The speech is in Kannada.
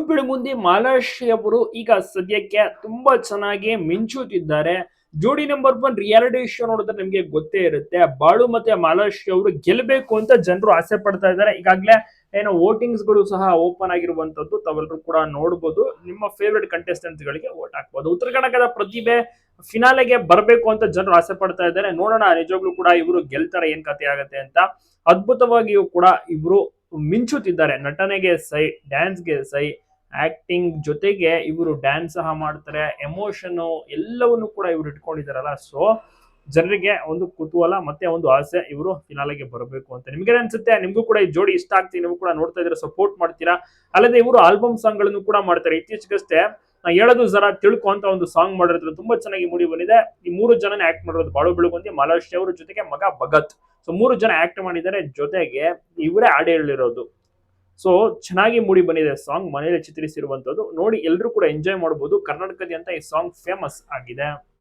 ಬಿಡು ಮುಂದೆ ಮಾಲಾಶ್ರೀ ಅವರು ಈಗ ಸದ್ಯಕ್ಕೆ ತುಂಬಾ ಚೆನ್ನಾಗಿ ಮಿಂಚುತ್ತಿದ್ದಾರೆ. ಜೋಡಿ ನಂಬರ್ 1 ರಿಯಾಲಿಟಿ ಶೋ ನೋಡಿದ್ರೆ ನಿಮ್ಗೆ ಗೊತ್ತೇ ಇರುತ್ತೆ. ಬಾಳು ಮತ್ತೆ ಮಾಲಾಶ್ರೀ ಅವರು ಗೆಲ್ಲಬೇಕು ಅಂತ ಜನರು ಆಸೆ ಪಡ್ತಾ ಇದ್ದಾರೆ. ಈಗಾಗಲೇ ಏನೋ ವೋಟಿಂಗ್ಸ್ ಗಳು ಸಹ ಓಪನ್ ಆಗಿರುವಂತದ್ದು ತಾವೆಲ್ಲರೂ ಕೂಡ ನೋಡಬಹುದು. ನಿಮ್ಮ ಫೇವರೇಟ್ ಕಂಟೆಸ್ಟೆಂಟ್ಸ್ ಗಳಿಗೆ ವೋಟ್ ಹಾಕಬಹುದು. ಉತ್ತರ ಕರ್ನಾಟಕದ ಪ್ರತಿಭೆ ಫಿನಾಲೆಗೆ ಬರಬೇಕು ಅಂತ ಜನರು ಆಸೆ ಪಡ್ತಾ ಇದ್ದಾರೆ. ನೋಡೋಣ ನಿಜವಾಗ್ಲೂ ಕೂಡ ಇವರು ಗೆಲ್ತಾರೆ ಏನ್ ಕಥೆ ಆಗತ್ತೆ ಅಂತ. ಅದ್ಭುತವಾಗಿಯೂ ಕೂಡ ಇವರು ಮಿಂಚುತ್ತಿದ್ದಾರೆ. ನಟನೆಗೆ ಸೈ, ಡ್ಯಾನ್ಸ್ಗೆ ಸೈ, ಆಕ್ಟಿಂಗ್ ಜೊತೆಗೆ ಇವರು ಡ್ಯಾನ್ಸ್ ಸಹ ಮಾಡ್ತಾರೆ. ಎಮೋಷನ್ ಎಲ್ಲವನ್ನು ಕೂಡ ಇವರು ಇಟ್ಕೊಂಡಿದಾರಲ್ಲ. ಸೊ ಜನರಿಗೆ ಒಂದು ಕುತೂಹಲ ಮತ್ತೆ ಒಂದು ಆಸೆ ಇವರು ಫಿನಾಲೆಗೆ ಬರಬೇಕು ಅಂತ. ನಿಮ್ಗೆ ಅನ್ಸುತ್ತೆ? ನಿಮ್ಗೂ ಕೂಡ ಈ ಜೋಡಿ ಇಷ್ಟ ಆಗ್ತೀನಿ, ನೀವು ಕೂಡ ನೋಡ್ತಾ ಇದ್ರೆ ಸಪೋರ್ಟ್ ಮಾಡ್ತೀರಾ? ಅಲ್ಲದೆ ಇವರು ಆಲ್ಬಮ್ ಸಾಂಗ್ ಗಳನ್ನು ಕೂಡ ಮಾಡ್ತಾರೆ. ಇತ್ತೀಚೆಗಷ್ಟೇ ಹೇಳೋದು ಜರ ತಿಳ್ಕೊ ಅಂತ ಒಂದು ಸಾಂಗ್ ಮಾಡಿರೋದು ತುಂಬಾ ಚೆನ್ನಾಗಿ ಮೂಡಿ ಬಂದಿದೆ. ಈ ಮೂರು ಜನನೇ ಆಕ್ಟ್ ಮಾಡಿರೋದು ಬಾಳು ಬೆಳಗುಂದಿ, ಮಾಲಾಶ್ರೀ ಅವರ ಜೊತೆಗೆ ಮಗ ಭಗತ್. ಸೊ ಮೂರು ಜನ ಆಕ್ಟ್ ಮಾಡಿದ್ದಾರೆ. ಜೊತೆಗೆ ಇವರೇ ಹಾಡು ಹೇಳಿರೋದು. ಸೊ ಚೆನ್ನಾಗಿ ಮೂಡಿ ಬಂದಿದೆ ಸಾಂಗ್. ಮನೆಯಲ್ಲಿ ಚಿತ್ರಿಸಿರುವಂತದ್ದು ನೋಡಿ, ಎಲ್ಲರೂ ಕೂಡ ಎಂಜಾಯ್ ಮಾಡಬಹುದು. ಕರ್ನಾಟಕದಾದ್ಯಂತ ಈ ಸಾಂಗ್ ಫೇಮಸ್ ಆಗಿದೆ.